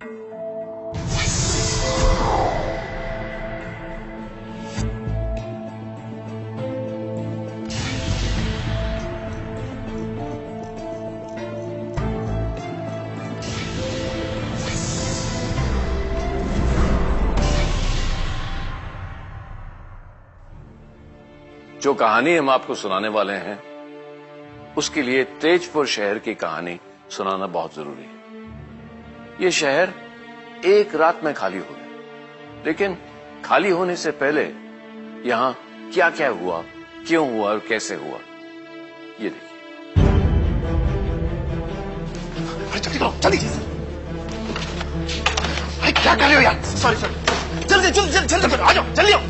जो कहानी हम आपको सुनाने वाले हैं उसके लिए तेजपुर शहर की कहानी सुनाना बहुत जरूरी है। ये शहर एक रात में खाली हो गया, लेकिन खाली होने से पहले यहां क्या क्या हुआ, क्यों हुआ और कैसे हुआ, ये देखिए। जल्दी करो, जल्दी। अरे क्या कर रहे हो यार? सॉरी जल्दी जल्दी जल्दी जल्दी आ जाओ, जल्दी आओ।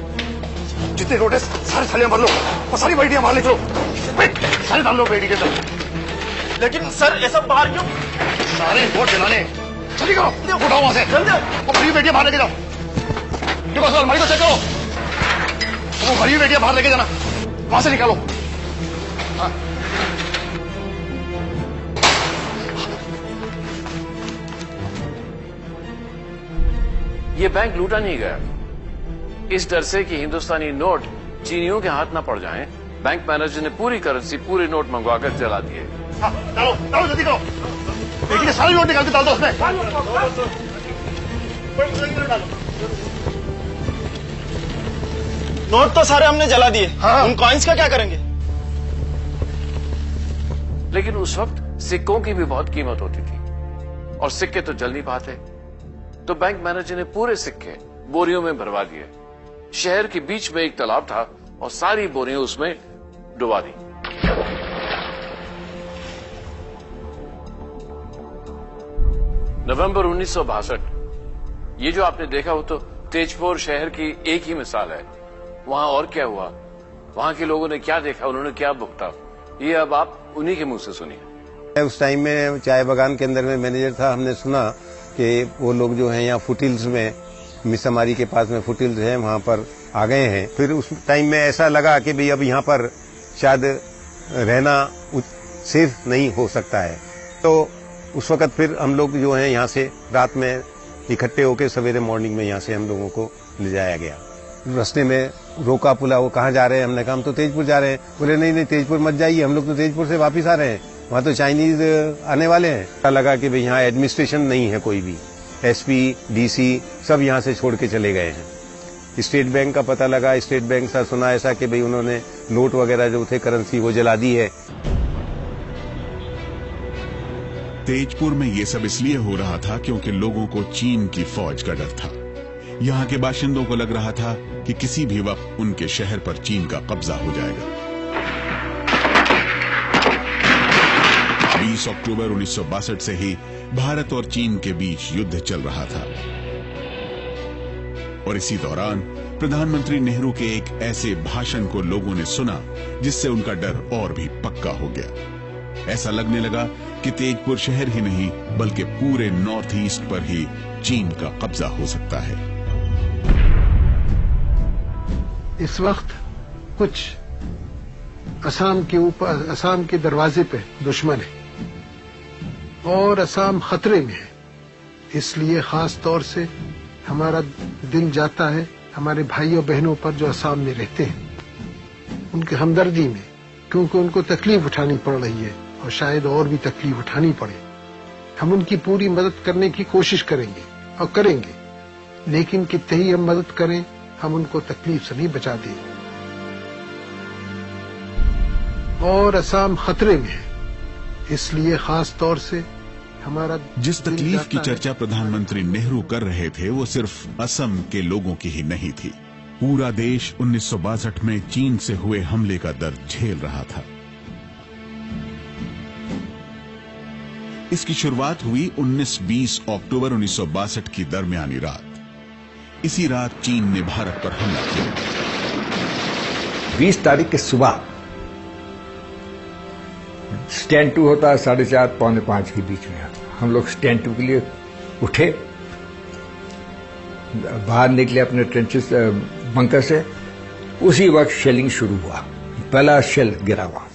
जितने रोड है सारे थालियां भर लो और सारी बेटियां बाहर निकलो, सारे डाल लो बेटी के अंदर। लेकिन सर ऐसा बाहर क्यों? सारे वोट जलाने। जल्दी करो, उठाओ वहां से जल्दी, और भरी बेटियां बाहर लेके जाओ। देखो सर, अलमारी को चेक करो, वो भरी बेटियां बाहर लेके जाना, वहां से निकालो। हाँ। ये बैंक लूटा नहीं गया। इस डर से कि हिंदुस्तानी नोट चीनियों के हाथ ना पड़ जाएं, बैंक मैनेजर ने पूरी करेंसी, पूरे नोट मंगवाकर जला दिए। डालो डालो, जल्दी करो। बेटी के सारे नोट निकाल के डाल दो उसमें। नोट तो सारे हमने जला दिए। हाँ। उन कॉइन्स का क्या करेंगे? लेकिन उस वक्त सिक्कों की भी बहुत कीमत होती थी और सिक्के तो जल नहीं पाते, तो बैंक मैनेजर ने पूरे सिक्के बोरियों में भरवा दिए। शहर के बीच में एक तालाब था और सारी बोरियां उसमें डुबा दी। नवंबर 1962। ये जो आपने देखा वो तो तेजपुर शहर की एक ही मिसाल है। वहां और क्या हुआ, वहां के लोगों ने क्या देखा, उन्होंने क्या भुगता, ये अब आप उन्हीं के मुंह से सुनिए। उस टाइम में चाय बागान के अंदर में मैनेजर था। हमने सुना कि वो लोग जो हैं यहाँ फुटिल्स में, मिसमारी के पास में फुटिल्स है, वहां पर आ गए हैं। फिर उस टाइम में ऐसा लगा कि भाई अब यहाँ पर शायद रहना सेफ नहीं हो सकता है, तो उस वक्त फिर हम लोग जो हैं यहाँ से रात में इकट्ठे होकर सवेरे मॉर्निंग में यहाँ से हम लोगों को ले जाया गया। रास्ते में रोका पुला, वो कहाँ जा रहे हैं? हमने कहा हम तो तेजपुर जा रहे हैं। बोले नहीं नहीं, तेजपुर मत जाइए, हम लोग तो तेजपुर से वापिस आ रहे हैं, वहां तो चाइनीज आने वाले हैं। पता लगा कि भाई यहाँ एडमिनिस्ट्रेशन नहीं है, कोई भी एसपी डीसी सब यहाँ से छोड़ के चले गए हैं। स्टेट बैंक का पता लगा, स्टेट बैंक से सुना ऐसा कि भाई उन्होंने नोट वगैरह जो थे, करेंसी, वो जला दी है। तेजपुर में ये सब इसलिए हो रहा था क्योंकि लोगों को चीन की फौज का डर था। यहाँ के बाशिंदों को लग रहा था कि किसी भी वक्त उनके शहर पर चीन का कब्जा हो जाएगा। 20 अक्टूबर 1962 से ही भारत और चीन के बीच युद्ध चल रहा था और इसी दौरान प्रधानमंत्री नेहरू के एक ऐसे भाषण को लोगों ने सुना जिससे उनका डर और भी पक्का हो गया। ऐसा लगने लगा कि तेजपुर शहर ही नहीं बल्कि पूरे नॉर्थ ईस्ट पर ही चीन का कब्जा हो सकता है। इस वक्त कुछ असम के दरवाजे पे दुश्मन है और असम खतरे में है। इसलिए खास तौर से हमारा दिल जाता है हमारे भाइयों बहनों पर जो असम में रहते हैं, उनकी हमदर्दी में, क्योंकि उनको तकलीफ उठानी पड़ रही है और शायद और भी तकलीफ उठानी पड़े। हम उनकी पूरी मदद करने की कोशिश करेंगे और करेंगे, लेकिन कितने ही हम मदद करें, हम उनको तकलीफ से नहीं बचा दें। और असम खतरे में है, इसलिए खास तौर से हमारा जिस तकलीफ की चर्चा प्रधानमंत्री नेहरू कर रहे थे वो सिर्फ असम के लोगों की ही नहीं थी। पूरा देश 1962 में चीन से हुए हमले का दर्द झेल रहा था। इसकी शुरुआत हुई 19-20 अक्टूबर 1962 की दरमियानी रात। इसी रात चीन ने भारत पर हमला किया। 20 तारीख की सुबह स्टैंड 2 होता है 4:30 पौने 5 के बीच में। हम लोग स्टैंड 2 के लिए उठे, बाहर निकले अपने ट्रेंचेस बंकर से। उसी वक्त शेलिंग शुरू हुआ, पहला शेल गिरा वहां।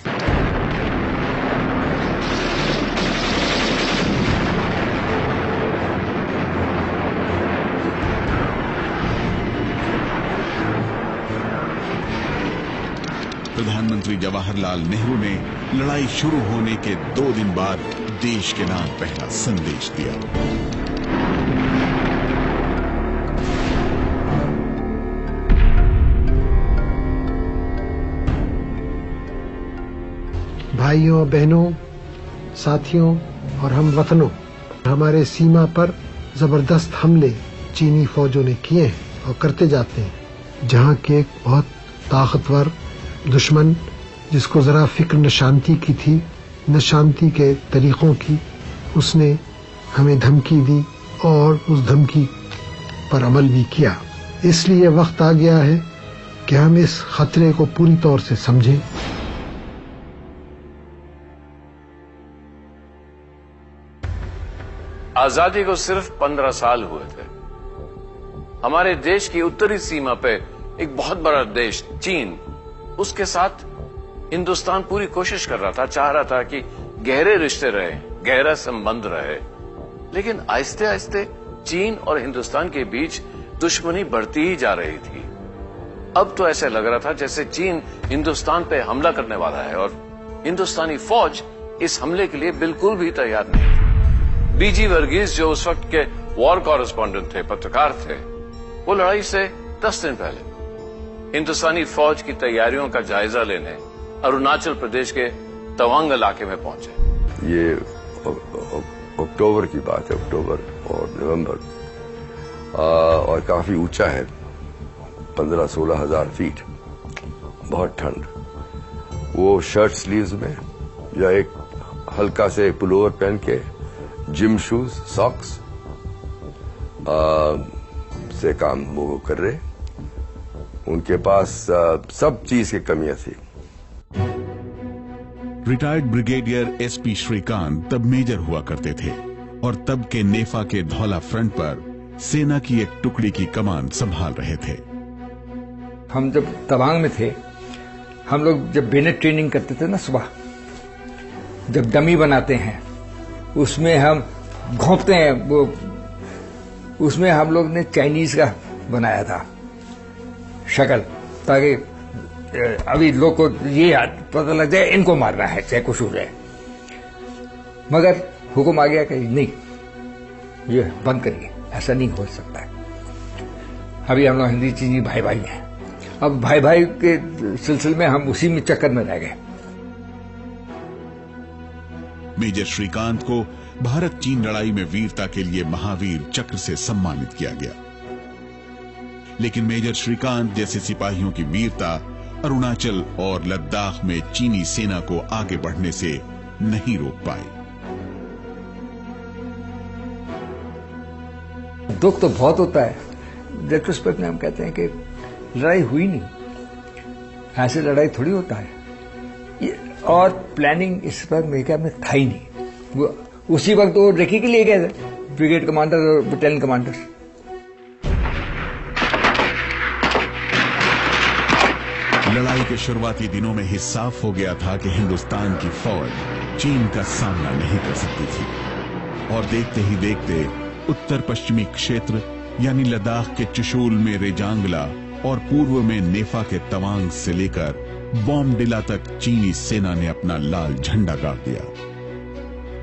प्रधानमंत्री जवाहरलाल नेहरू ने लड़ाई शुरू होने के 2 दिन बाद देश के नाम पहला संदेश दिया। भाइयों, बहनों, साथियों और हम वतनों, हमारे सीमा पर जबरदस्त हमले चीनी फौजों ने किए हैं और करते जाते हैं। जहां के एक बहुत ताकतवर दुश्मन, जिसको जरा फिक्र न शांति की थी, न शांति के तरीकों की, उसने हमें धमकी दी और उस धमकी पर अमल भी किया। इसलिए वक्त आ गया है कि हम इस खतरे को पूरी तौर से समझें। आजादी को सिर्फ 15 साल हुए थे। हमारे देश की उत्तरी सीमा पे एक बहुत बड़ा देश चीन, उसके साथ हिंदुस्तान पूरी कोशिश कर रहा था, चाह रहा था कि गहरे रिश्ते रहे, गहरा संबंध रहे। लेकिन आहिस्ते आहिस्ते चीन और हिंदुस्तान के बीच दुश्मनी बढ़ती ही जा रही थी। अब तो ऐसे लग रहा था जैसे चीन हिंदुस्तान पे हमला करने वाला है और हिंदुस्तानी फौज इस हमले के लिए बिल्कुल भी तैयार नहीं थी। बीजी वर्गीस, जो उस वक्त के वॉर कॉरेस्पॉन्डेंट थे, पत्रकार थे, वो लड़ाई से 10 दिन पहले हिंदुस्तानी फौज की तैयारियों का जायजा लेने अरुणाचल प्रदेश के तवांग इलाके में पहुंचे। ये अक्टूबर की बात है, अक्टूबर और नवंबर, और काफी ऊंचा है, 15-16 हजार फीट, बहुत ठंड। वो शर्ट स्लीव्स में या एक हल्का से पुलोवर पहन के, जिम शूज, सॉक्स से काम वो कर रहे। उनके पास सब चीज की कमियां थी। रिटायर्ड ब्रिगेडियर एसपी श्रीकांत तब मेजर हुआ करते थे और तब के नेफा के धौला फ्रंट पर सेना की एक टुकड़ी की कमान संभाल रहे थे। हम जब तवांग में थे, हम लोग जब बेनेट ट्रेनिंग करते थे ना, सुबह जब डमी बनाते हैं, उसमें हम घोंपते हैं, वो उसमें हम लोग ने चाइनीज का बनाया था शक्ल, ताकि अभी लोग को ये पता लग जाए इनको मारना है, चाहे कुछ हो जाए। मगर हुक्म आ गया कि नहीं, ये बंद करिए, ऐसा नहीं हो सकता है। अभी हम लोग हिंदी चीनी भाई भाई हैं। अब भाई भाई के सिलसिले में हम उसी में चक्कर में रह गए। मेजर श्रीकांत को भारत चीन लड़ाई में वीरता के लिए महावीर चक्र से सम्मानित किया गया। लेकिन मेजर श्रीकांत जैसे सिपाहियों की वीरता अरुणाचल और लद्दाख में चीनी सेना को आगे बढ़ने से नहीं रोक पाई। दुख तो बहुत होता है। रेट्रोस्पेक्ट में हम कहते हैं कि लड़ाई हुई नहीं, ऐसे लड़ाई थोड़ी होता है। और प्लानिंग इस पर अमेरिका में था ही नहीं। वो उसी वक्त वो रेकी के लिए गए थे, ब्रिगेड कमांडर और बटालियन कमांडर। लड़ाई के शुरुआती दिनों में ही साफ हो गया था कि हिंदुस्तान की फौज चीन का सामना नहीं कर सकती थी और देखते ही देखते उत्तर पश्चिमी क्षेत्र यानी लद्दाख के चुशूल में रेजांगला और पूर्व में नेफा के तवांग से लेकर बॉम्बडिला तक चीनी सेना ने अपना लाल झंडा गाड़ दिया।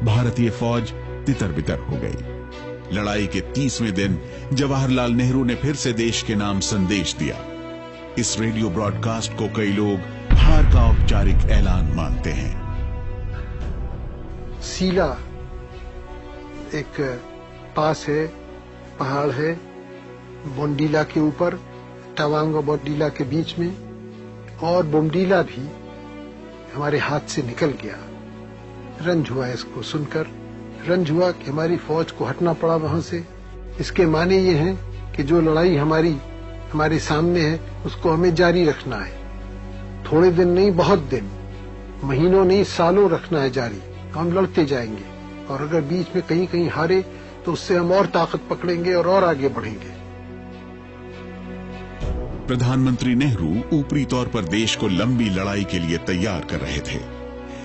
भारतीय फौज तितर बितर हो गई। लड़ाई के 30वें दिन जवाहरलाल नेहरू ने फिर से देश के नाम संदेश दिया। इस रेडियो ब्रॉडकास्ट को कई लोग हार का औपचारिक ऐलान मानते हैं। सीला एक पास है, पहाड़ है, बोमडिला के ऊपर, तवांग और बोमडिला के बीच में, और बोमडिला भी हमारे हाथ से निकल गया। रंज हुआ इसको सुनकर, रंज हुआ कि हमारी फौज को हटना पड़ा वहां से। इसके माने ये हैं कि जो लड़ाई हमारे सामने है उसको हमें जारी रखना है। थोड़े दिन नहीं, बहुत दिन, महीनों नहीं, सालों रखना है जारी। हम लड़ते जाएंगे और अगर बीच में कहीं कहीं हारे तो उससे हम और ताकत पकड़ेंगे और आगे बढ़ेंगे। प्रधानमंत्री नेहरू ऊपरी तौर पर देश को लंबी लड़ाई के लिए तैयार कर रहे थे,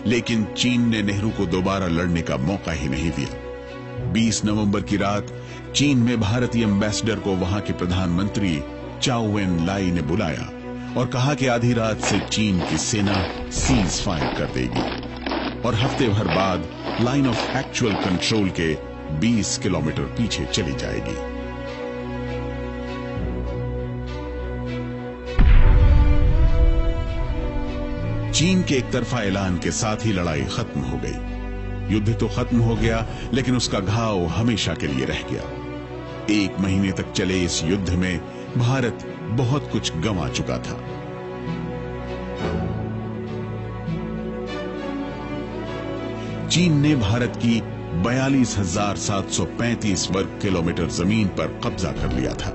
लेकिन चीन ने नेहरू को दोबारा लड़ने का मौका ही नहीं दिया। 20 नवंबर की रात चीन में भारतीय एम्बेसडर को वहां के प्रधानमंत्री चाओ एन लाई ने बुलाया और कहा कि आधी रात से चीन की सेना सीज फायर कर देगी और हफ्ते भर बाद लाइन ऑफ एक्चुअल कंट्रोल के 20 किलोमीटर पीछे चली जाएगी। चीन के एक तरफा ऐलान के साथ ही लड़ाई खत्म हो गई। युद्ध तो खत्म हो गया, लेकिन उसका घाव हमेशा के लिए रह गया। 1 महीने तक चले इस युद्ध में भारत बहुत कुछ गंवा चुका था। चीन ने भारत की 42,735 वर्ग किलोमीटर जमीन पर कब्जा कर लिया था।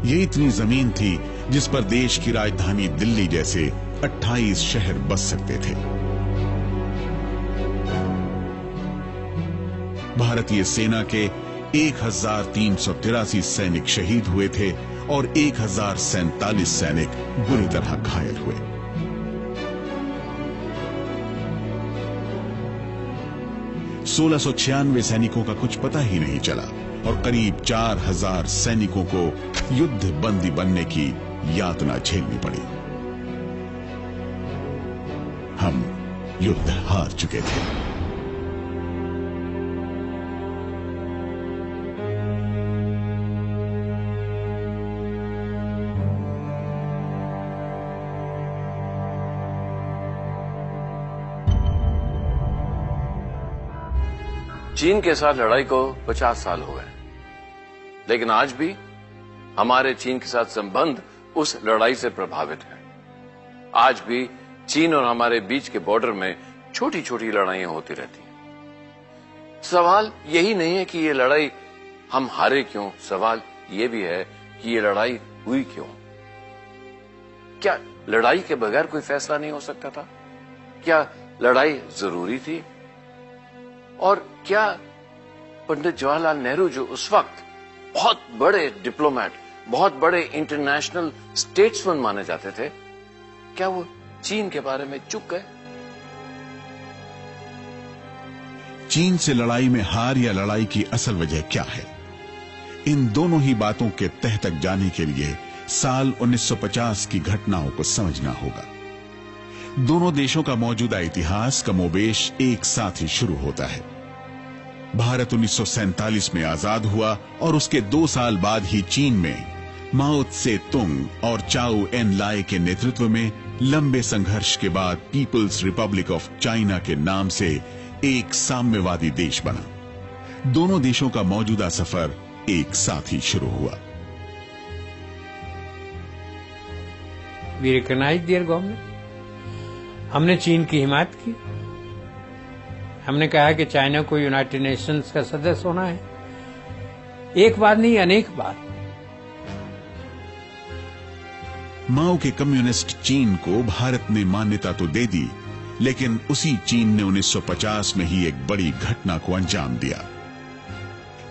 ये इतनी जमीन थी जिस पर देश की राजधानी दिल्ली जैसे 28 शहर बस सकते थे। भारतीय सेना के 1,383 सैनिक शहीद हुए थे और 1,047 सैनिक बुरी तरह घायल हुए। सोलह 1696 सैनिकों का कुछ पता ही नहीं चला और करीब 4,000 सैनिकों को युद्ध बंदी बनने की यातना झेलनी पड़ी। हम युद्ध हार चुके थे। चीन के साथ लड़ाई को 50 साल हो गए, लेकिन आज भी हमारे चीन के साथ संबंध उस लड़ाई से प्रभावित है। आज भी चीन और हमारे बीच के बॉर्डर में छोटी छोटी लड़ाइयां होती रहती हैं। सवाल यही नहीं है कि ये लड़ाई हम हारे क्यों, सवाल ये भी है कि ये लड़ाई हुई क्यों। क्या लड़ाई के बगैर कोई फैसला नहीं हो सकता था? क्या लड़ाई जरूरी थी? और क्या पंडित जवाहरलाल नेहरू, जो उस वक्त बहुत बड़े डिप्लोमेट, बहुत बड़े इंटरनेशनल स्टेट्समैन माने जाते थे, क्या वो चीन के बारे में चुप गए? चीन से लड़ाई में हार या लड़ाई की असल वजह क्या है? इन दोनों ही बातों के तह तक जाने के लिए साल 1950 की घटनाओं को समझना होगा। दोनों देशों का मौजूदा इतिहास कमोबेश एक साथ ही शुरू होता है। भारत 1947 में आजाद हुआ और उसके 2 साल बाद ही चीन में माओ त्से तुंग और चाओ एन लाए के नेतृत्व में लंबे संघर्ष के बाद पीपुल्स रिपब्लिक ऑफ चाइना के नाम से एक साम्यवादी देश बना। दोनों देशों का मौजूदा सफर एक साथ ही शुरू हुआ। We recognize their government. हमने चीन की हिमायत की। हमने कहा कि चाइना को यूनाइटेड नेशंस का सदस्य होना है। एक बार नहीं, अनेक बार। माओ के कम्युनिस्ट चीन को भारत ने मान्यता तो दे दी, लेकिन उसी चीन ने 1950 में ही एक बड़ी घटना को अंजाम दिया।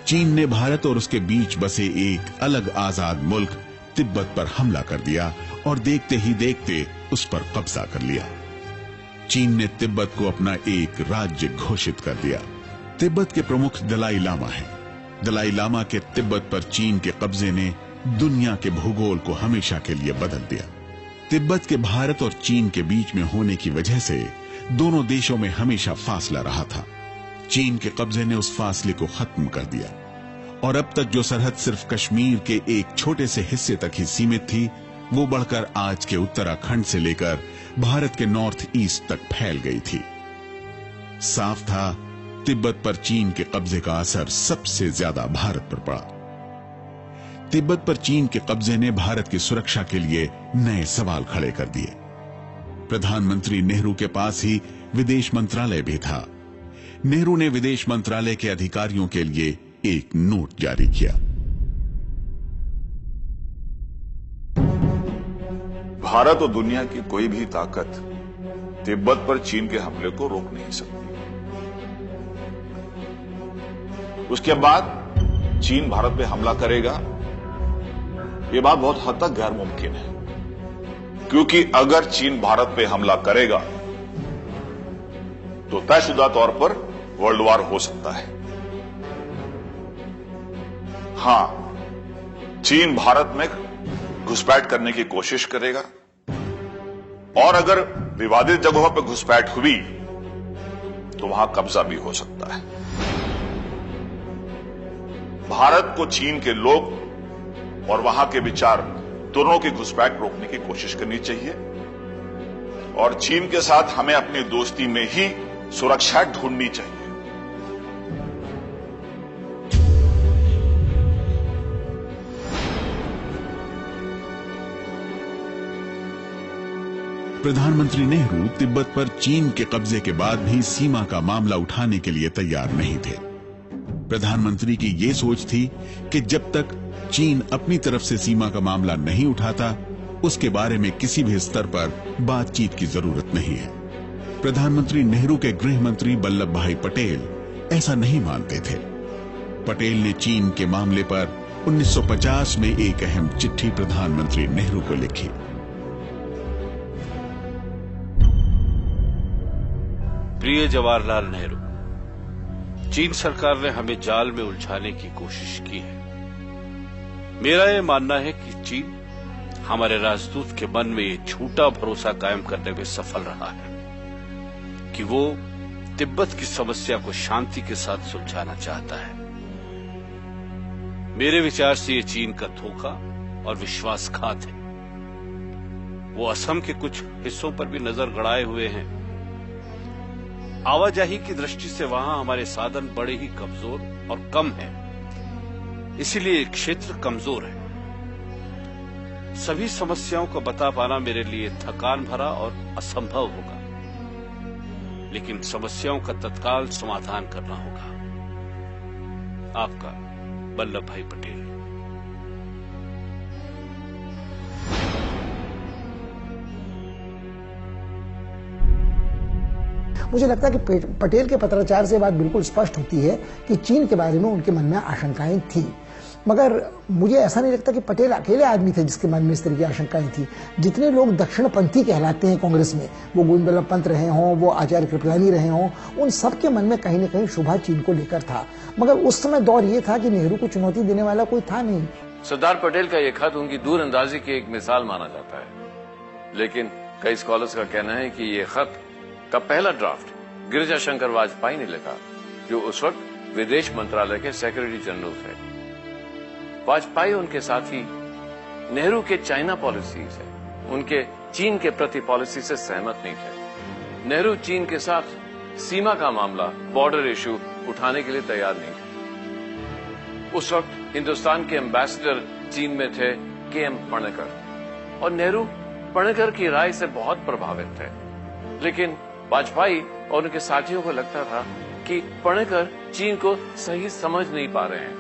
चीन ने भारत और उसके बीच बसे एक अलग आजाद मुल्क तिब्बत पर हमला कर दिया और देखते ही देखते उस पर कब्जा कर लिया। चीन ने तिब्बत को अपना एक राज्य घोषित कर दिया। तिब्बत के प्रमुख दलाई लामा हैं। दलाई लामा के तिब्बत पर चीन के कब्जे ने दुनिया के भूगोल को हमेशा के लिए बदल दिया। तिब्बत के भारत और चीन के बीच में होने की वजह से दोनों देशों में हमेशा फासला रहा था। चीन के कब्जे ने उस फासले को खत्म कर दिया और अब तक जो सरहद सिर्फ कश्मीर के एक छोटे से हिस्से तक ही सीमित थी, वो बढ़कर आज के उत्तराखंड से लेकर भारत के नॉर्थ ईस्ट तक फैल गई थी। साफ था, तिब्बत पर चीन के कब्जे का असर सबसे ज्यादा भारत पर पड़ा। तिब्बत पर चीन के कब्जे ने भारत की सुरक्षा के लिए नए सवाल खड़े कर दिए। प्रधानमंत्री नेहरू के पास ही विदेश मंत्रालय भी था। नेहरू ने विदेश मंत्रालय के अधिकारियों के लिए एक नोट जारी किया। भारत और दुनिया की कोई भी ताकत तिब्बत पर चीन के हमले को रोक नहीं सकती। उसके बाद चीन भारत पे हमला करेगा, यह बात बहुत हद तक गैर मुमकिन है, क्योंकि अगर चीन भारत पे हमला करेगा तो तयशुदा तौर पर वर्ल्ड वॉर हो सकता है। हां, चीन भारत में घुसपैठ करने की कोशिश करेगा और अगर विवादित जगहों पर घुसपैठ हुई तो वहां कब्जा भी हो सकता है। भारत को चीन के लोग और वहां के विचार दोनों की घुसपैठ रोकने की कोशिश करनी चाहिए और चीन के साथ हमें अपनी दोस्ती में ही सुरक्षा ढूंढनी चाहिए। प्रधानमंत्री नेहरू तिब्बत पर चीन के कब्जे के बाद भी सीमा का मामला उठाने के लिए तैयार नहीं थे। प्रधानमंत्री की ये सोच थी कि जब तक चीन अपनी तरफ से सीमा का मामला नहीं उठाता, उसके बारे में किसी भी स्तर पर बातचीत की जरूरत नहीं है। प्रधानमंत्री नेहरू के गृह मंत्री वल्लभ भाई पटेल ऐसा नहीं मानते थे। पटेल ने चीन के मामले पर 1950 में एक अहम चिट्ठी प्रधानमंत्री नेहरू को लिखी। प्रिय जवाहरलाल नेहरू, चीन सरकार ने हमें जाल में उलझाने की कोशिश की है। मेरा यह मानना है कि चीन हमारे राजदूत के मन में ये झूठा भरोसा कायम करने में सफल रहा है कि वो तिब्बत की समस्या को शांति के साथ सुलझाना चाहता है। मेरे विचार से ये चीन का धोखा और विश्वासघात है। वो असम के कुछ हिस्सों पर भी नजर गड़ाए हुए हैं। आवाजाही की दृष्टि से वहां हमारे साधन बड़े ही कमजोर और कम हैं, इसीलिए क्षेत्र कमजोर है। सभी समस्याओं को बता पाना मेरे लिए थकान भरा और असंभव होगा, लेकिन समस्याओं का तत्काल समाधान करना होगा। आपका वल्लभ भाई पटेल। मुझे लगता है कि पटेल के पत्राचार से बात बिल्कुल स्पष्ट होती है कि चीन के बारे में उनके मन में आशंकाएं थी, मगर मुझे ऐसा नहीं लगता कि पटेल अकेले आदमी थे जिसके मन में इस तरह की आशंकाएं थी। जितने लोग दक्षिणपंथी कहलाते हैं कांग्रेस में, वो गोविंद वल्लभ पंत रहे हों, वो आचार्य कृपलानी रहे हों, उन सबके मन में कहीं न कहीं शुभा चीन को लेकर था। मगर उस समय दौर ये था कि नेहरू को चुनौती देने वाला कोई था नहीं। सरदार पटेल का यह खत उनकी दूरअंदाजी की एक मिसाल माना जाता है, लेकिन कई स्कॉलर्स का कहना है कि यह खत का पहला ड्राफ्ट गिरिजा शंकर वाजपेयी ने लिखा, जो उस वक्त विदेश मंत्रालय के सेक्रेटरी जनरल थे। वाजपेयी उनके साथी नेहरू के चाइना पॉलिसी से, उनके चीन के प्रति पॉलिसी से सहमत नहीं थे। नेहरू चीन के साथ सीमा का मामला, बॉर्डर इश्यू उठाने के लिए तैयार नहीं थे। उस वक्त हिंदुस्तान के एम्बेसडर चीन में थे के.एम. पणकर, और नेहरू पणकर की राय से बहुत प्रभावित थे। लेकिन वाजपेयी और उनके साथियों को लगता था कि पणकर चीन को सही समझ नहीं पा रहे हैं।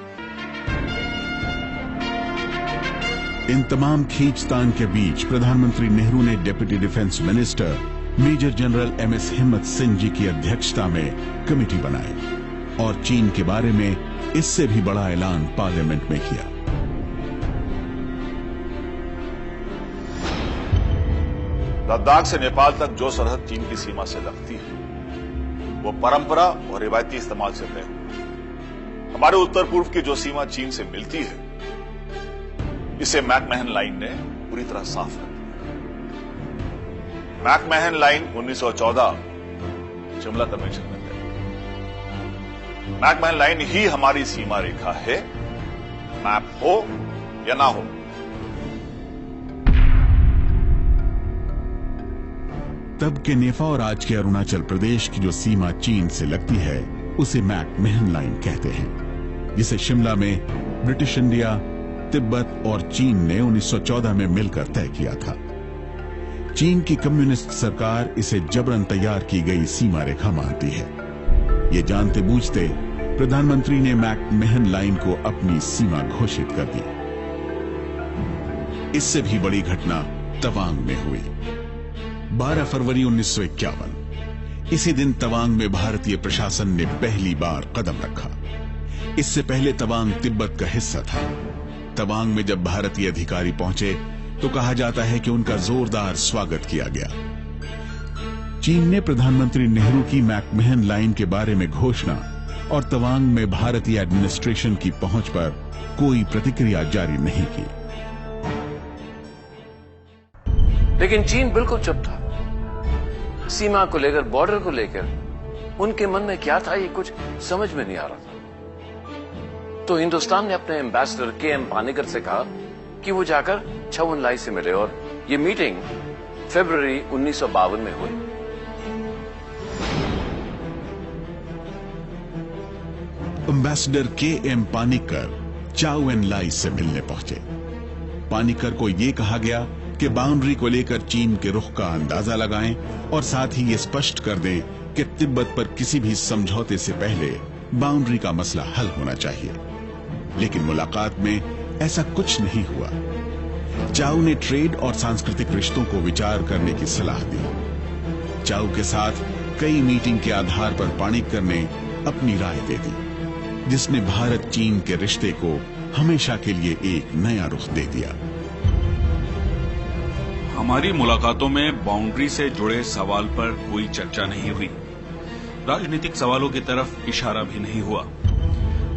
इन तमाम खींचतान के बीच प्रधानमंत्री नेहरू ने deputy defence minister major general MS. Himmat Singh जी की अध्यक्षता में कमेटी बनाई और चीन के बारे में इससे भी बड़ा ऐलान पार्लियामेंट में किया। लद्दाख से नेपाल तक जो सरहद चीन की सीमा से लगती है, वो परंपरा और रिवायती इस्तेमाल से तय है। हमारे उत्तर पूर्व की जो सीमा चीन से मिलती है, इसे मैकमहन लाइन ने पूरी तरह साफ कर दिया। मैकमहन लाइन 1914 शिमला कन्वेंशन में तय। मैकमहन लाइन ही हमारी सीमा रेखा है, मैप हो या ना हो। तब के नेफा और आज के अरुणाचल प्रदेश की जो सीमा चीन से लगती है, उसे मैकमहन लाइन कहते हैं, जिसे शिमला में ब्रिटिश इंडिया, तिब्बत और चीन ने 1914 में मिलकर तय किया था। चीन की कम्युनिस्ट सरकार इसे जबरन तैयार की गई सीमा रेखा मानती है। ये जानते बूझते प्रधानमंत्री ने मैकमहन लाइन को अपनी सीमा घोषित कर दी। इससे भी बड़ी घटना तवांग में हुई। 12 फरवरी 1951, इसी दिन तवांग में भारतीय प्रशासन ने पहली बार कदम रखा। इससे पहले तवांग तिब्बत का हिस्सा था। तवांग में जब भारतीय अधिकारी पहुंचे तो कहा जाता है कि उनका जोरदार स्वागत किया गया। चीन ने प्रधानमंत्री नेहरू की मैकमहन लाइन के बारे में घोषणा और तवांग में भारतीय एडमिनिस्ट्रेशन की पहुंच पर कोई प्रतिक्रिया जारी नहीं की। लेकिन चीन बिल्कुल चुप था। सीमा को लेकर, बॉर्डर को लेकर उनके मन में क्या था, ये कुछ समझ में नहीं आ रहा था। तो हिंदुस्तान ने अपने एम्बेसडर के.एम. पानिकर से कहा कि वो जाकर छाऊ एन-लाई से मिले, और ये मीटिंग फरवरी 1952 में हुई। Ambassador KM. पानिकर चाउ एन-लाई से मिलने पहुंचे। पानिकर को यह कहा गया कि बाउंड्री को लेकर चीन के रुख का अंदाजा लगाएं और साथ ही ये स्पष्ट कर दें कि तिब्बत पर किसी भी समझौते से पहले बाउंड्री का मसला हल होना चाहिए। लेकिन मुलाकात में ऐसा कुछ नहीं हुआ। चाउ ने ट्रेड और सांस्कृतिक रिश्तों को विचार करने की सलाह दी। चाउ के साथ कई मीटिंग के आधार पर पानिकर ने अपनी राय दे दी, जिसने भारत चीन के रिश्ते को हमेशा के लिए एक नया रुख दे दिया। हमारी मुलाकातों में बाउंड्री से जुड़े सवाल पर कोई चर्चा नहीं हुई। राजनीतिक सवालों की तरफ इशारा भी नहीं हुआ।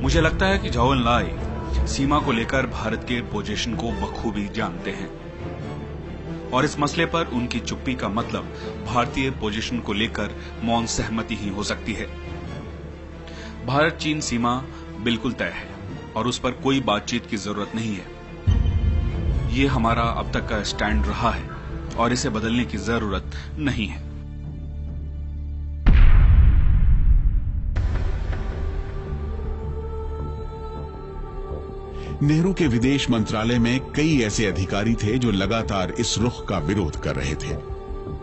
मुझे लगता है कि चाउ एन-लाई सीमा को लेकर भारत के पोजीशन को बखूबी जानते हैं और इस मसले पर उनकी चुप्पी का मतलब भारतीय पोजीशन को लेकर मौन सहमति ही हो सकती है। भारत चीन सीमा बिल्कुल तय है और उस पर कोई बातचीत की जरूरत नहीं है। ये हमारा अब तक का स्टैंड रहा है और इसे बदलने की जरूरत नहीं है। नेहरू के विदेश मंत्रालय में कई ऐसे अधिकारी थे जो लगातार इस रुख का विरोध कर रहे थे।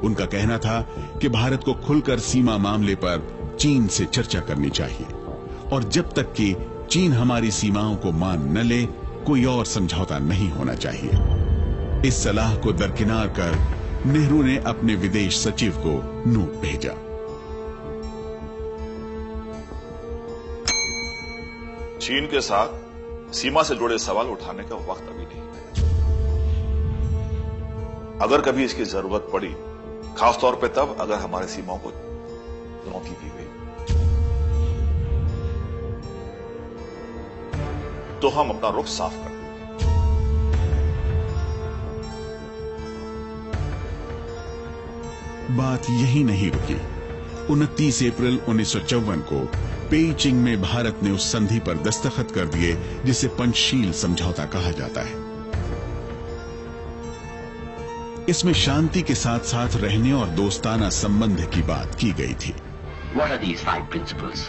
उनका कहना था कि भारत को खुलकर सीमा मामले पर चीन से चर्चा करनी चाहिए और जब तक कि चीन हमारी सीमाओं को मान न ले, कोई और समझौता नहीं होना चाहिए। इस सलाह को दरकिनार कर नेहरू ने अपने विदेश सचिव को नोट भेजा। चीन के साथ सीमा से जुड़े सवाल उठाने का वक्त अभी नहीं है। अगर कभी इसकी जरूरत पड़ी, खासतौर पे तब अगर हमारी सीमाओं को चुनौती दी गई, तो हम अपना रुख साफ कर दें। बात यही नहीं रुकी। 29 अप्रैल 1954 को पेइचिंग में भारत ने उस संधि पर दस्तखत कर दिए जिसे पंचशील समझौता कहा जाता है। इसमें शांति के साथ साथ रहने और दोस्ताना संबंध की बात की गई थी। What are these 5 principles?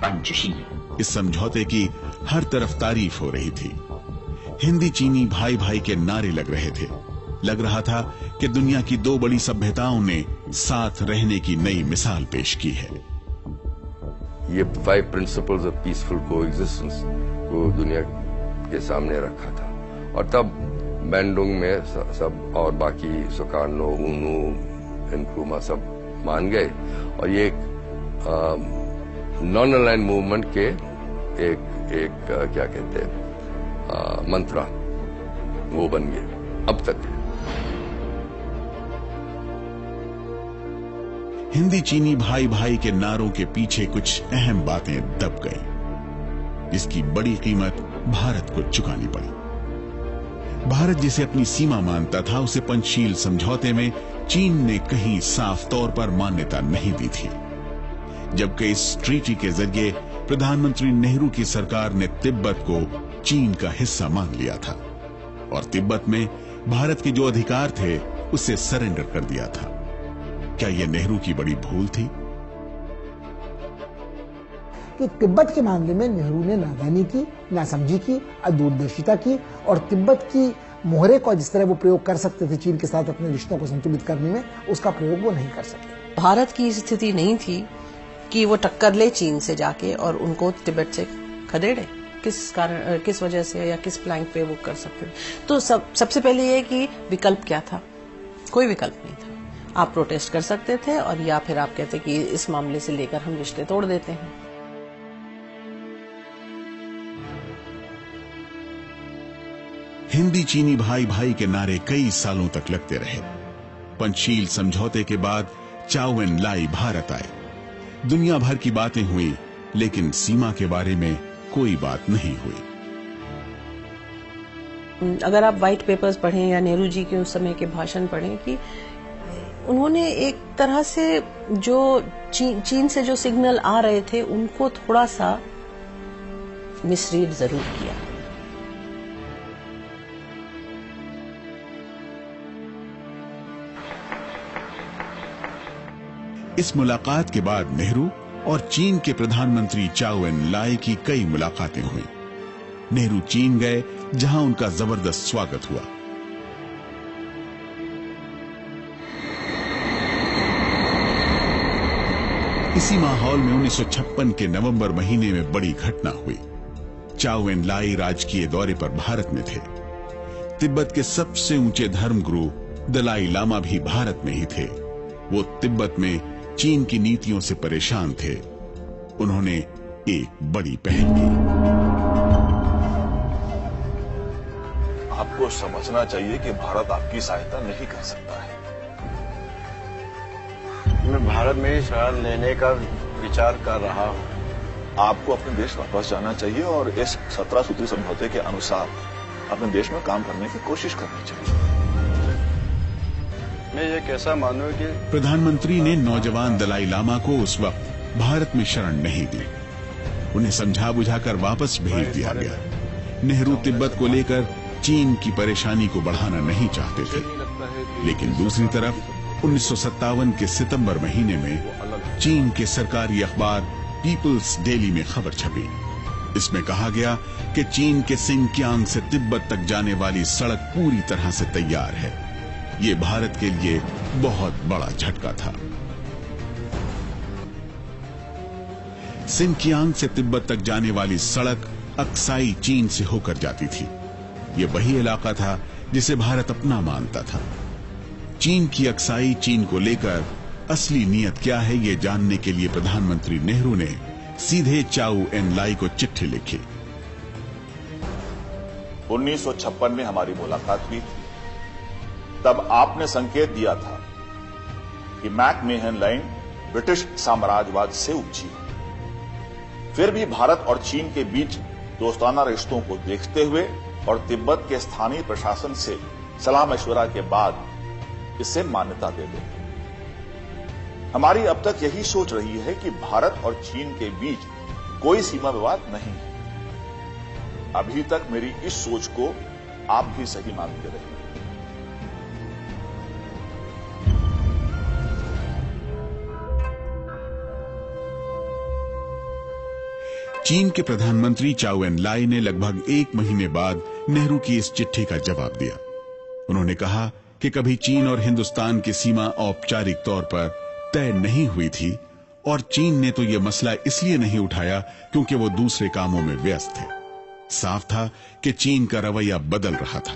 Panchsheel. इस समझौते की हर तरफ तारीफ हो रही थी। हिंदी चीनी भाई भाई के नारे लग रहे थे। लग रहा था कि दुनिया की दो बड़ी सभ्यताओं ने साथ रहने की नई मिसाल पेश की है। ये 5 प्रिंसिपल्स ऑफ पीसफुल कोएग्जिस्टेंस को दुनिया के सामने रखा था और तब बैंडोंग में सब और बाकी सुकार्नो, ऊनू, इनक्रूमा सब मान गए और ये नॉन अलाइन मूवमेंट के एक क्या कहते हैं मंत्रा वो बन गए अब तक। हिंदी चीनी भाई भाई के नारों के पीछे कुछ अहम बातें दब गईं, जिसकी बड़ी कीमत भारत को चुकानी पड़ी। भारत जिसे अपनी सीमा मानता था, उसे पंचशील समझौते में चीन ने कहीं साफ तौर पर मान्यता नहीं दी थी, जबकि इस ट्रीटी के जरिए प्रधानमंत्री नेहरू की सरकार ने तिब्बत को चीन का हिस्सा मान लिया था और तिब्बत में भारत के जो अधिकार थे उसे सरेंडर कर दिया था। क्या यह नेहरू की बड़ी भूल थी? कि तिब्बत के मामले में नेहरू ने नादानी की, नासमझी की, अदूरदर्शिता की और तिब्बत की मोहरे को जिस तरह वो प्रयोग कर सकते थे चीन के साथ अपने रिश्तों को संतुलित करने में, उसका प्रयोग वो नहीं कर सके। भारत की स्थिति नहीं थी कि वो टक्कर ले चीन से जाके और उनको तिब्बत से खदेड़े। किस कारण, किस वजह से या किस प्लैंक पे वो कर सकते थे? तो सबसे पहले ये कि विकल्प क्या था? कोई विकल्प नहीं था। आप प्रोटेस्ट कर सकते थे और या फिर आप कहते कि इस मामले से लेकर हम रिश्ते तोड़ देते हैं। हिंदी चीनी भाई भाई के नारे कई सालों तक लगते रहे। पंचशील समझौते के बाद चाउ एन-लाई भारत आए। दुनिया भर की बातें हुई, लेकिन सीमा के बारे में कोई बात नहीं हुई। अगर आप व्हाइट पेपर्स पढ़ें या नेहरू जी के उस समय के भाषण पढ़ें कि उन्होंने एक तरह से जो चीन से जो सिग्नल आ रहे थे उनको थोड़ा सा मिसरीड जरूर किया। इस मुलाकात के बाद नेहरू और चीन के प्रधानमंत्री चाउ एन लाई की कई मुलाकातें हुई। नेहरू चीन गए जहां उनका जबरदस्त स्वागत हुआ। इसी माहौल में 1956 के नवंबर महीने में बड़ी घटना हुई। चाउ एन लाई राजकीय दौरे पर भारत में थे। तिब्बत के सबसे ऊंचे धर्मगुरु दलाई लामा भी भारत में ही थे। वो तिब्बत में चीन की नीतियों से परेशान थे। उन्होंने एक बड़ी पहल की। आपको समझना चाहिए कि भारत आपकी सहायता नहीं कर सकता है। मैं भारत में ही शरण लेने का विचार कर रहा हूँ। आपको अपने देश वापस जाना चाहिए और इस 17 सूत्री समझौते के अनुसार अपने देश में काम करने की कोशिश करनी चाहिए। मैं ये कैसा मानूं कि प्रधानमंत्री ने नौजवान दलाई लामा को उस वक्त भारत में शरण नहीं दी। उन्हें समझा बुझाकर वापस भेज दिया गया। नेहरू तिब्बत को लेकर चीन की परेशानी को बढ़ाना नहीं चाहते थे, लेकिन दूसरी तरफ 1957 के सितंबर महीने में चीन के सरकारी अखबार पीपल्स डेली में खबर छपी। इसमें कहा गया कि चीन के सिंकियांग से तिब्बत तक जाने वाली सड़क पूरी तरह से तैयार है। ये भारत के लिए बहुत बड़ा झटका था। सिंकियांग से तिब्बत तक जाने वाली सड़क अक्साई चीन से होकर जाती थी। ये वही इलाका था जिसे भारत अपना मानता था। चीन की अक्साई चीन को लेकर असली नीयत क्या है, ये जानने के लिए प्रधानमंत्री नेहरू ने सीधे चाउ एन लाई को चिट्ठी लिखी। 1956 में हमारी मुलाकात हुई थी। तब आपने संकेत दिया था कि मैकमेहन लाइन ब्रिटिश साम्राज्यवाद से उपजी है। फिर भी भारत और चीन के बीच दोस्ताना रिश्तों को देखते हुए और तिब्बत के स्थानीय प्रशासन से सलाह मशवरा के बाद इसे मान्यता दे दें। हमारी अब तक यही सोच रही है कि भारत और चीन के बीच कोई सीमा विवाद नहीं है। अभी तक मेरी इस सोच को आप भी सही मानते रहे। चीन के प्रधानमंत्री चाउ एन लाई ने लगभग 1 महीने बाद नेहरू की इस चिट्ठी का जवाब दिया। उन्होंने कहा कि कभी चीन और हिंदुस्तान की सीमा औपचारिक तौर पर तय नहीं हुई थी और चीन ने तो यह मसला इसलिए नहीं उठाया क्योंकि वो दूसरे कामों में व्यस्त थे। साफ था कि चीन का रवैया बदल रहा था।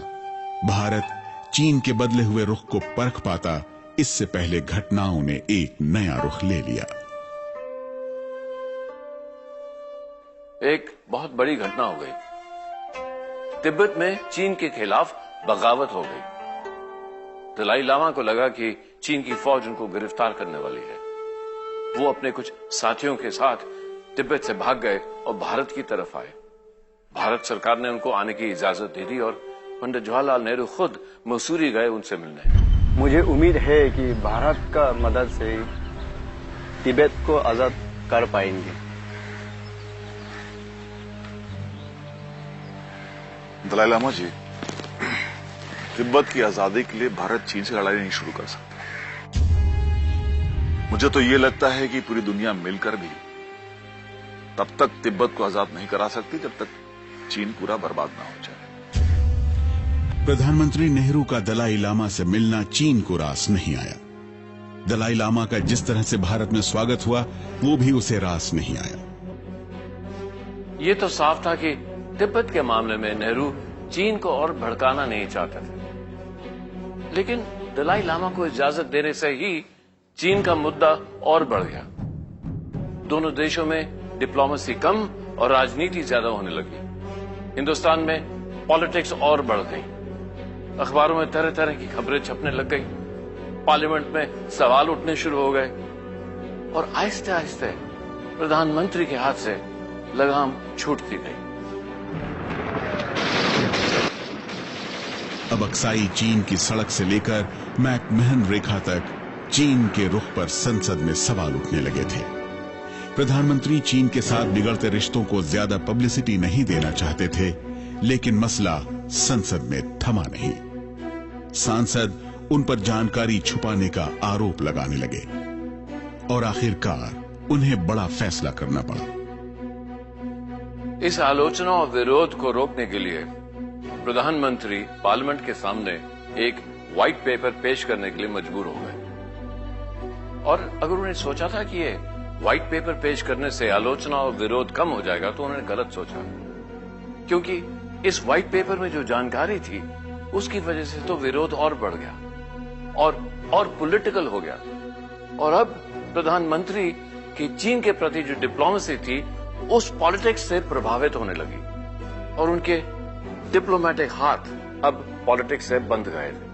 भारत चीन के बदले हुए रुख को परख पाता, इससे पहले घटनाओं ने एक नया रुख ले लिया। एक बहुत बड़ी घटना हो गई। तिब्बत में चीन के खिलाफ बगावत हो गई। दलाई लामा को लगा कि चीन की फौज उनको गिरफ्तार करने वाली है। वो अपने कुछ साथियों के साथ तिब्बत से भाग गए और भारत की तरफ आए। भारत सरकार ने उनको आने की इजाजत दे दी और पंडित जवाहरलाल नेहरू खुद मसूरी गए उनसे मिलने। मुझे उम्मीद है कि भारत का मदद से तिब्बत को आजाद कर पाएंगे। दलाई लामा जी, तिब्बत की आजादी के लिए भारत चीन से लड़ाई नहीं शुरू कर सकता। मुझे तो ये लगता है कि पूरी दुनिया मिलकर भी तब तक तिब्बत को आजाद नहीं करा सकती जब तक चीन पूरा बर्बाद ना हो जाए। प्रधानमंत्री नेहरू का दलाई लामा से मिलना चीन को रास नहीं आया। दलाई लामा का जिस तरह से भारत में स्वागत हुआ वो भी उसे रास नहीं आया। ये तो साफ था कि तिब्बत के मामले में नेहरू चीन को और भड़काना नहीं चाहते थे, लेकिन दलाई लामा को इजाजत देने से ही चीन का मुद्दा और बढ़ गया। दोनों देशों में डिप्लोमेसी कम और राजनीति ज्यादा होने लगी। हिंदुस्तान में पॉलिटिक्स और बढ़ गई। अखबारों में तरह तरह की खबरें छपने लग गई। पार्लियामेंट में सवाल उठने शुरू हो गए और आहिस्ते आहिस्ते प्रधानमंत्री के हाथ से लगाम छूटती गई। अब अक्साई चीन की सड़क से लेकर मैकमहन रेखा तक चीन के रुख पर संसद में सवाल उठने लगे थे। प्रधानमंत्री चीन के साथ बिगड़ते रिश्तों को ज्यादा पब्लिसिटी नहीं देना चाहते थे, लेकिन मसला संसद में थमा नहीं। सांसद उन पर जानकारी छुपाने का आरोप लगाने लगे और आखिरकार उन्हें बड़ा फैसला करना पड़ा। इस आलोचना और विरोध को रोकने के लिए प्रधानमंत्री पार्लियामेंट के सामने एक व्हाइट पेपर पेश करने के लिए मजबूर हो गए। और अगर उन्हें सोचा था कि ये व्हाइट पेपर पेश करने से आलोचना और विरोध कम हो जाएगा तो उन्होंने गलत सोचा, क्योंकि इस व्हाइट पेपर में जो जानकारी थी उसकी वजह से तो विरोध और बढ़ गया और पॉलिटिकल हो गया। और अब प्रधानमंत्री की चीन के प्रति जो डिप्लोमेसी थी उस पॉलिटिक्स से प्रभावित होने लगी और उनके डिप्लोमेटिक हाथ अब पॉलिटिक्स से बंध गए थे।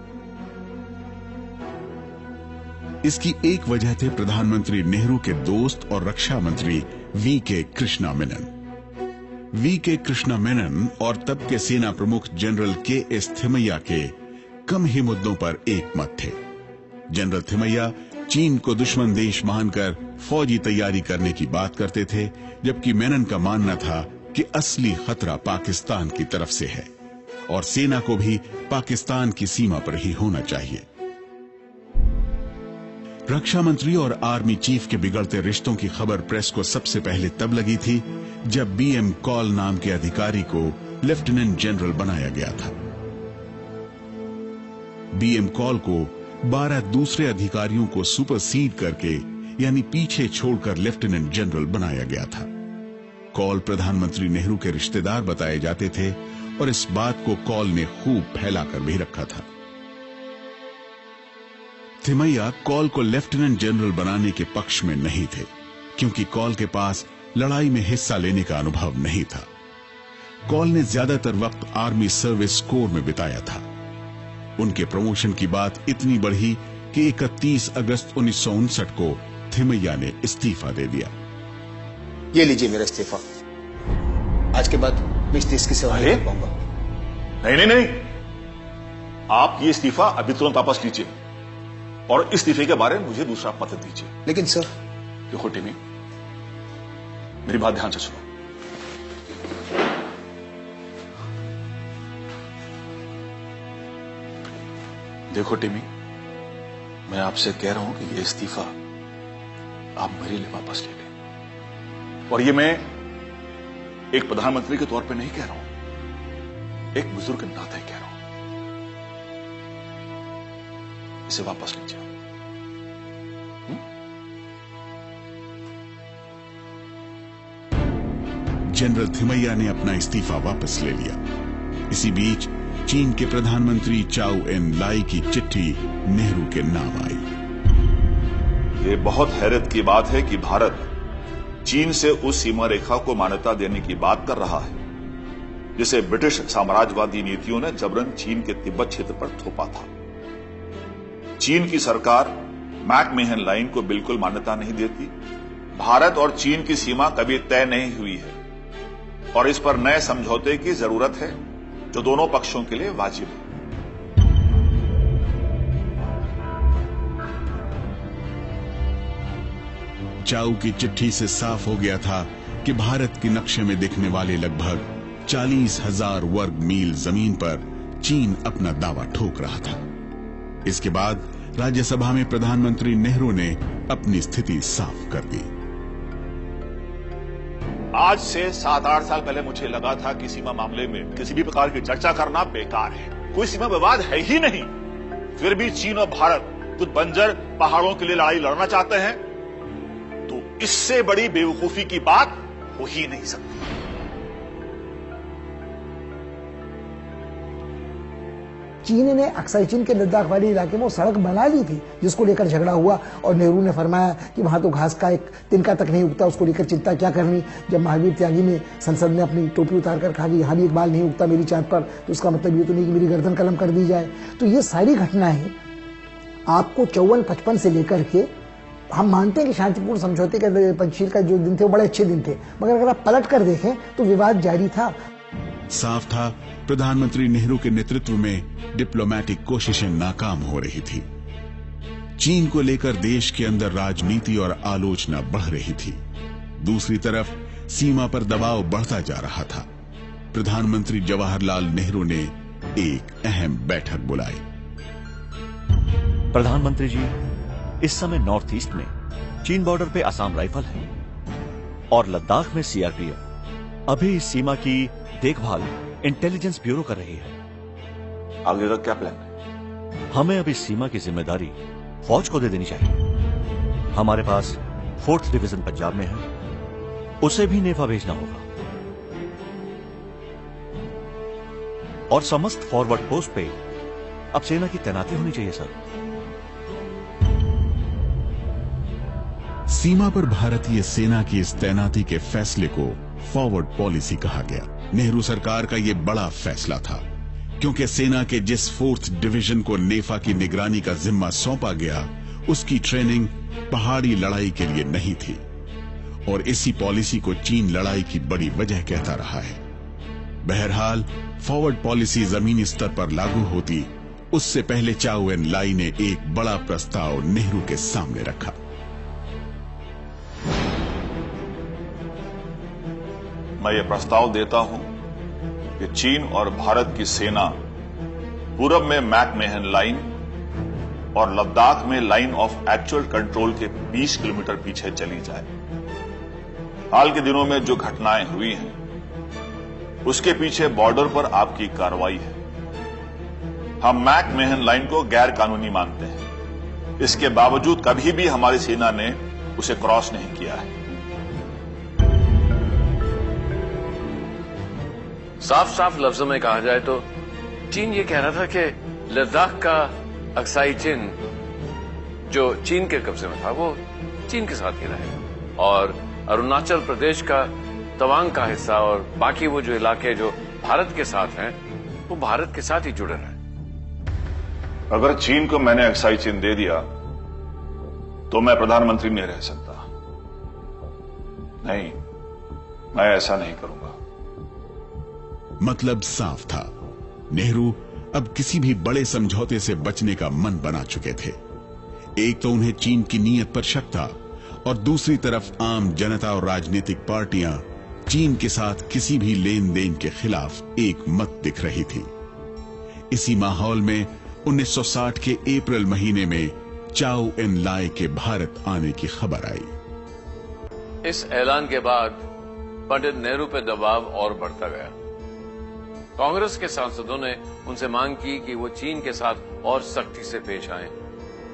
इसकी एक वजह थे प्रधानमंत्री नेहरू के दोस्त और रक्षा मंत्री वी.के. कृष्णा मेनन। वी.के. कृष्णा मेनन और तब के सेना प्रमुख जनरल के.एस. थिमैया के कम ही मुद्दों पर एक मत थे। जनरल थिमैया चीन को दुश्मन देश मानकर फौजी तैयारी करने की बात करते थे, जबकि मेनन का मानना था कि असली खतरा पाकिस्तान की तरफ से है और सेना को भी पाकिस्तान की सीमा पर ही होना चाहिए। रक्षा मंत्री और आर्मी चीफ के बिगड़ते रिश्तों की खबर प्रेस को सबसे पहले तब लगी थी जब बी.एम. कॉल नाम के अधिकारी को लेफ्टिनेंट जनरल बनाया गया था। बी.एम. कॉल को 12 दूसरे अधिकारियों को सुपरसीड करके यानी पीछे छोड़कर लेफ्टिनेंट जनरल बनाया गया था। कॉल प्रधानमंत्री नेहरू के रिश्तेदार बताए जाते थे और इस बात को कॉल ने खूब फैलाकर भी रखा था। थिमैया कॉल को लेफ्टिनेंट जनरल बनाने के पक्ष में नहीं थे, क्योंकि कॉल के पास लड़ाई में हिस्सा लेने का अनुभव नहीं था। कॉल ने ज्यादातर वक्त आर्मी सर्विस कोर में बिताया था। उनके प्रमोशन की बात इतनी बढ़ी कि 31 अगस्त 1959 को थिमैया ने इस्तीफा दे दिया। ये लीजिए मेरा इस्तीफा। आज के बाद मैं इस देश की सेवा नहीं कर पाऊंगा। नहीं, आप ये इस्तीफा अभी तुरंत वापस लीजिए और इस्तीफे के बारे में मुझे दूसरा पत्र दीजिए। लेकिन सर, देखो टिमी, मेरी बात ध्यान से सुनो। देखो टिमी, मैं आपसे कह रहा हूं कि ये इस्तीफा आप मेरे लिए वापस ले लें। और ये मैं एक प्रधानमंत्री के तौर पे नहीं कह रहा हूं, एक बुजुर्ग के नाते कह रहा हूं। इसे वापस लीजिए। जनरल थिमैया ने अपना इस्तीफा वापस ले लिया। इसी बीच चीन के प्रधानमंत्री चाउ एन लाई की चिट्ठी नेहरू के नाम आई। ये बहुत हैरत की बात है कि भारत चीन से उस सीमा रेखा को मान्यता देने की बात कर रहा है जिसे ब्रिटिश साम्राज्यवादी नीतियों ने जबरन चीन के तिब्बत क्षेत्र पर थोपा था। चीन की सरकार मैकमहन लाइन को बिल्कुल मान्यता नहीं देती। भारत और चीन की सीमा कभी तय नहीं हुई है और इस पर नए समझौते की जरूरत है जो दोनों पक्षों के लिए वाजिब है। चाउ की चिट्ठी से साफ हो गया था कि भारत के नक्शे में दिखने वाले लगभग 40,000 वर्ग मील जमीन पर चीन अपना दावा ठोक रहा था। इसके बाद राज्यसभा में प्रधानमंत्री नेहरू ने अपनी स्थिति साफ कर दी। आज से 7-8 साल पहले मुझे लगा था कि सीमा मामले में किसी भी प्रकार की चर्चा करना बेकार है, कोई सीमा विवाद है ही नहीं। फिर भी चीन और भारत कुछ बंजर पहाड़ों के लिए लड़ाई लड़ना चाहते हैं, तो इससे बड़ी बेवकूफी की बात हो ही नहीं सकती। चीन ने अक्साई चीन के लद्दाख वाली इलाके में वो सड़क बना ली थी जिसको लेकर झगड़ा हुआ और नेहरू ने फरमाया कि वहां तो घास का एक तिनका तक नहीं उगता, उसको लेकर चिंता क्या करनी। जब महावीर त्यागी ने संसद में अपनी टोपी उतार कर कहा कि यहां भी एक बाल नहीं उगता मेरी चांद पर, तो उसका मतलब ये तो नहीं कि मेरी गर्दन कलम कर दी जाए। तो ये सारी घटनाएं आपको 54-55 से लेकर के, हम मानते हैं कि शांतिपूर्ण समझौते के पंचशील का जो दिन थे वो बड़े अच्छे दिन थे, मगर अगर आप पलट कर देखें तो विवाद जारी था। साफ था प्रधानमंत्री नेहरू के नेतृत्व में डिप्लोमेटिक कोशिशें नाकाम हो रही थी। चीन को लेकर देश के अंदर राजनीति और आलोचना बढ़ रही थी। दूसरी तरफ सीमा पर दबाव बढ़ता जा रहा था। प्रधानमंत्री जवाहरलाल नेहरू ने एक अहम बैठक बुलाई। प्रधानमंत्री जी, इस समय नॉर्थ ईस्ट में चीन बॉर्डर पे असम राइफल है और लद्दाख में सीआरपीएफ अभी इस सीमा की देखभाल इंटेलिजेंस ब्यूरो कर रही है। आगे का क्या प्लान है? हमें अब इस सीमा की जिम्मेदारी फौज को दे देनी चाहिए। हमारे पास 4th डिवीजन पंजाब में है, उसे भी नेफा भेजना होगा और समस्त फॉरवर्ड पोस्ट पे अब सेना की तैनाती होनी चाहिए सर। सीमा पर भारतीय सेना की इस तैनाती के फैसले को फॉरवर्ड पॉलिसी कहा गया। नेहरू सरकार का यह बड़ा फैसला था क्योंकि सेना के जिस 4th डिवीजन को नेफा की निगरानी का जिम्मा सौंपा गया उसकी ट्रेनिंग पहाड़ी लड़ाई के लिए नहीं थी और इसी पॉलिसी को चीन लड़ाई की बड़ी वजह कहता रहा है। बहरहाल फॉरवर्ड पॉलिसी जमीनी स्तर पर लागू होती उससे पहले चाउ एन लाई ने एक बड़ा प्रस्ताव नेहरू के सामने रखा। मैं ये प्रस्ताव देता हूं कि चीन और भारत की सेना पूरब में मैकमेहन लाइन और लद्दाख में लाइन ऑफ एक्चुअल कंट्रोल के 20 किलोमीटर पीछे चली जाए। हाल के दिनों में जो घटनाएं हुई हैं उसके पीछे बॉर्डर पर आपकी कार्रवाई है। हम मैकमेहन लाइन को गैर कानूनी मानते हैं, इसके बावजूद कभी भी हमारी सेना ने उसे क्रॉस नहीं किया है। साफ साफ लफ्जों में कहा जाए तो चीन ये कह रहा था कि लद्दाख का अक्साई चिन्ह जो चीन के कब्जे में था वो चीन के साथ ही रहे और अरुणाचल प्रदेश का तवांग का हिस्सा और बाकी वो जो इलाके जो भारत के साथ हैं वो भारत के साथ ही जुड़े रहे। अगर चीन को मैंने अक्साई चिन्ह दे दिया तो मैं प्रधानमंत्री नहीं रह सकता। नहीं, मैं ऐसा नहीं करूंगा। मतलब साफ था, नेहरू अब किसी भी बड़े समझौते से बचने का मन बना चुके थे। एक तो उन्हें चीन की नीयत पर शक था और दूसरी तरफ आम जनता और राजनीतिक पार्टियां चीन के साथ किसी भी लेन देन के खिलाफ एक मत दिख रही थी। इसी माहौल में 1960 के अप्रैल महीने में चाउ एन लाई के भारत आने की खबर आई। इस ऐलान के बाद पंडित नेहरू पर दबाव और बढ़ता गया। कांग्रेस के सांसदों ने उनसे मांग की कि वो चीन के साथ और सख्ती से पेश आएं।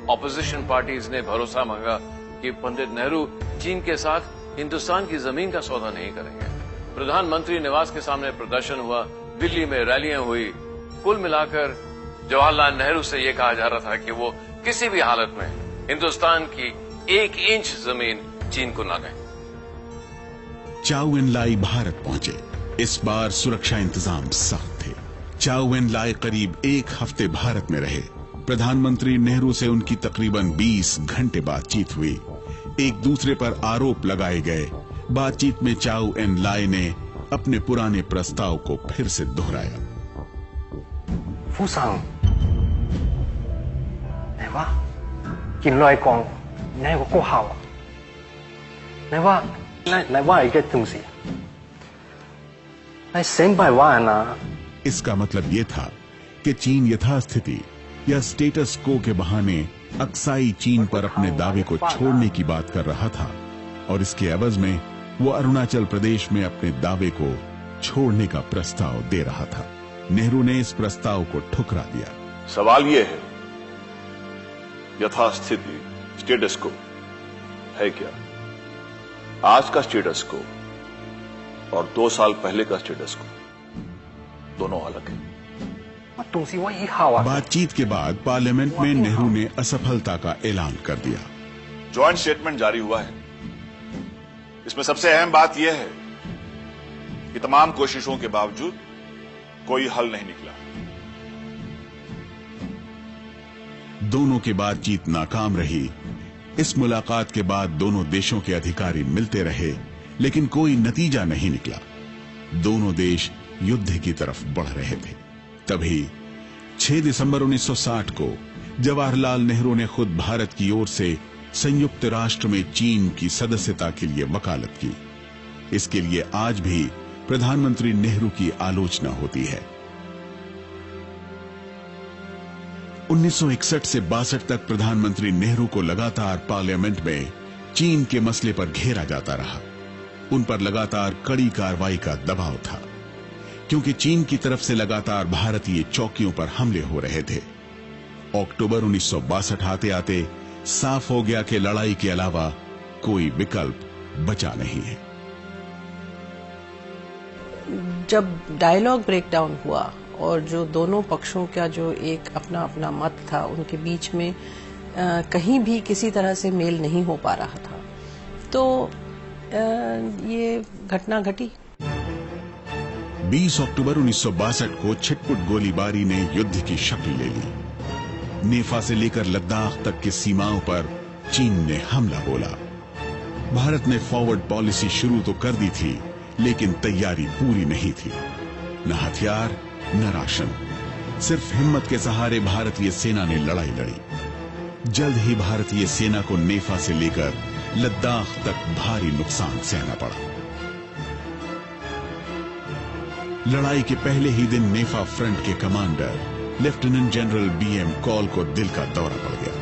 ऑपोजिशन पार्टीज ने भरोसा मांगा कि पंडित नेहरू चीन के साथ हिंदुस्तान की जमीन का सौदा नहीं करेंगे। प्रधानमंत्री निवास के सामने प्रदर्शन हुआ, दिल्ली में रैलियां हुई। कुल मिलाकर जवाहरलाल नेहरू से यह कहा जा रहा था कि वो किसी भी हालत में हिंदुस्तान की 1 इंच जमीन चीन को न दें। चाउ एन लाई भारत पहुंचे। इस बार सुरक्षा इंतजाम सख्त थे। चाउ एन लाई करीब 1 हफ्ते भारत में रहे। प्रधानमंत्री नेहरू से उनकी तकरीबन 20 घंटे बातचीत हुई। एक दूसरे पर आरोप लगाए गए। बातचीत में चाउ एन लाई ने अपने पुराने प्रस्ताव को फिर से दोहराया। फूसांग, नेवा, किन्लोय कोंग, नेवा को हावा, नेवा, नेवा एक तुमसी, नेवा सेम बाय वाना। इसका मतलब यह था कि चीन यथास्थिति या स्टेटस को के बहाने अक्साई चीन पर अपने दावे को छोड़ने की बात कर रहा था और इसके एवज में वो अरुणाचल प्रदेश में अपने दावे को छोड़ने का प्रस्ताव दे रहा था। नेहरू ने इस प्रस्ताव को ठुकरा दिया। सवाल यह है, यथास्थिति स्टेटस को है क्या? आज का स्टेटस को और 2 साल पहले का स्टेटस को दोनों अलग है। बातचीत के बाद पार्लियामेंट में नेहरू ने असफलता का ऐलान कर दिया। ज्वाइंट स्टेटमेंट जारी हुआ है। इसमें सबसे अहम बात यह है कि तमाम कोशिशों के बावजूद कोई हल नहीं निकला। दोनों की बातचीत नाकाम रही। इस मुलाकात के बाद दोनों देशों के अधिकारी मिलते रहे लेकिन कोई नतीजा नहीं निकला। दोनों देश युद्ध की तरफ बढ़ रहे थे। तभी 6 दिसंबर 1960 को जवाहरलाल नेहरू ने खुद भारत की ओर से संयुक्त राष्ट्र में चीन की सदस्यता के लिए वकालत की। इसके लिए आज भी प्रधानमंत्री नेहरू की आलोचना होती है। 1961 से 62 तक प्रधानमंत्री नेहरू को लगातार पार्लियामेंट में चीन के मसले पर घेरा जाता रहा। उन पर लगातार कड़ी कार्रवाई का दबाव था, क्योंकि चीन की तरफ से लगातार भारतीय चौकियों पर हमले हो रहे थे। अक्टूबर 1962 आते आते साफ हो गया कि लड़ाई के अलावा कोई विकल्प बचा नहीं है। जब डायलॉग ब्रेकडाउन हुआ और जो दोनों पक्षों का जो एक अपना अपना मत था, उनके बीच में कहीं भी किसी तरह से मेल नहीं हो पा रहा था, तो ये घटना घटी। 20 अक्टूबर 1962 को छिटपुट गोलीबारी ने युद्ध की शक्ल ले ली। नेफा से लेकर लद्दाख तक की सीमाओं पर चीन ने हमला बोला। भारत ने फॉरवर्ड पॉलिसी शुरू तो कर दी थी, लेकिन तैयारी पूरी नहीं थी। न हथियार न राशन, सिर्फ हिम्मत के सहारे भारतीय सेना ने लड़ाई लड़ी। जल्द ही भारतीय सेना को नेफा से लेकर लद्दाख तक भारी नुकसान सहना पड़ा। लड़ाई के पहले ही दिन नेफा फ्रंट के commander lieutenant general BM Kaul को दिल का दौरा पड़ गया।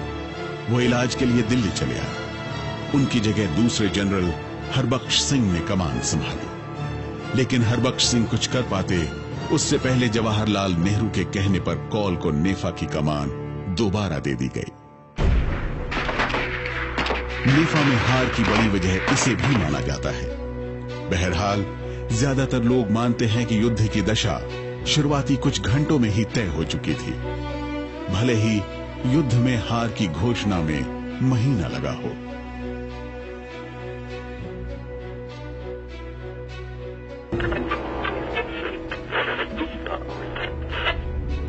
वो इलाज के लिए दिल्ली चले आए। उनकी जगह दूसरे जनरल हरबख्श सिंह ने कमान संभाली, लेकिन हरबख्श सिंह कुछ कर पाते उससे पहले जवाहरलाल नेहरू के कहने पर कॉल को नेफा की कमान दोबारा दे दी गई। नेफा में हार की बड़ी वजह इसे भी माना जाता है। बहरहाल ज्यादातर लोग मानते हैं कि युद्ध की दशा शुरुआती कुछ घंटों में ही तय हो चुकी थी, भले ही युद्ध में हार की घोषणा में महीना लगा हो।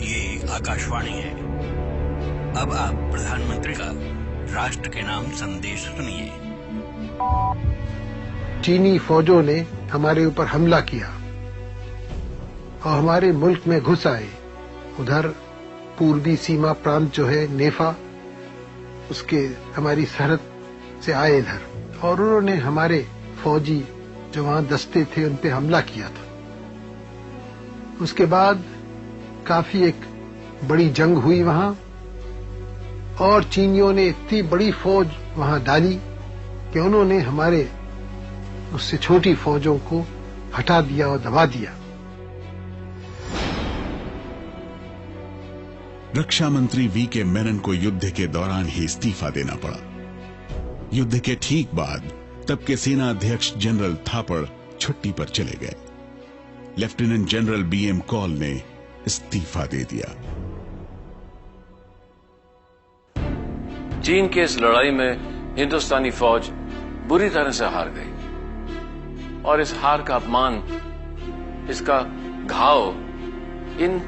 ये आकाशवाणी है। अब आप प्रधानमंत्री का राष्ट्र के नाम संदेश सुनिए। चीनी फौजों ने हमारे ऊपर हमला किया और हमारे मुल्क में घुस आए। उधर पूर्वी सीमा प्रांत जो है नेफा, उसके हमारी सरहद से आए इधर, और उन्होंने हमारे फौजी जो वहां दस्ते थे उन पे हमला किया था। उसके बाद काफी एक बड़ी जंग हुई वहां, और चीनियों ने इतनी बड़ी फौज वहां डाली कि उन्होंने हमारे उससे छोटी फौजों को हटा दिया और दबा दिया। रक्षा मंत्री वी.के. मेनन को युद्ध के दौरान ही इस्तीफा देना पड़ा। युद्ध के ठीक बाद तब के सेना अध्यक्ष जनरल थापड़ छुट्टी पर चले गए। लेफ्टिनेंट जनरल बीएम कॉल ने इस्तीफा दे दिया। चीन के इस लड़ाई में हिंदुस्तानी फौज बुरी तरह से हार गई, और इस हार का अपमान, इसका घाव इन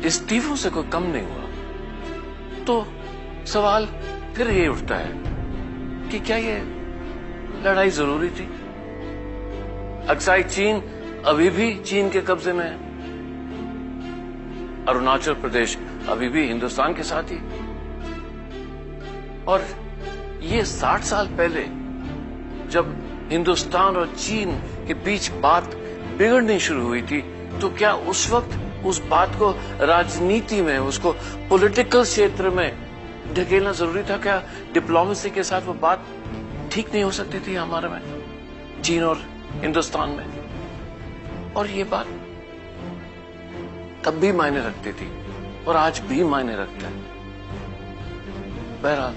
इस्तीफों से कोई कम नहीं हुआ। तो सवाल फिर ये उठता है कि क्या ये लड़ाई जरूरी थी? अक्साई चीन अभी भी चीन के कब्जे में है। अरुणाचल प्रदेश अभी भी हिंदुस्तान के साथ ही, और ये 60 साल पहले जब हिंदुस्तान और चीन के बीच बात बिगड़नी शुरू हुई थी, तो क्या उस वक्त उस बात को राजनीति में, उसको पॉलिटिकल क्षेत्र में ढकेलना जरूरी था? क्या डिप्लोमेसी के साथ वो बात ठीक नहीं हो सकती थी हमारे में, चीन और हिंदुस्तान में? और ये बात तब भी मायने रखती थी और आज भी मायने रखता है। बहरहाल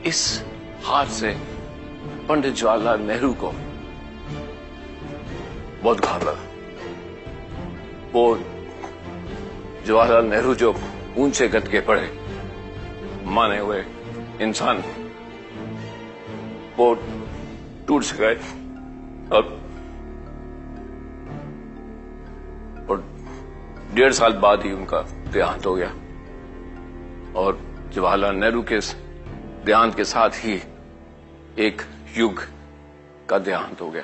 इस हार से पंडित जवाहरलाल नेहरू को बहुत घाव लगा। वो जवाहरलाल नेहरू जो ऊंचे गद के पड़े माने हुए इंसान, वो टूट से गए, और 1.5 साल बाद ही उनका देहांत हो गया। और जवाहरलाल नेहरू के देहांत के साथ ही एक युग का देहांत हो गया।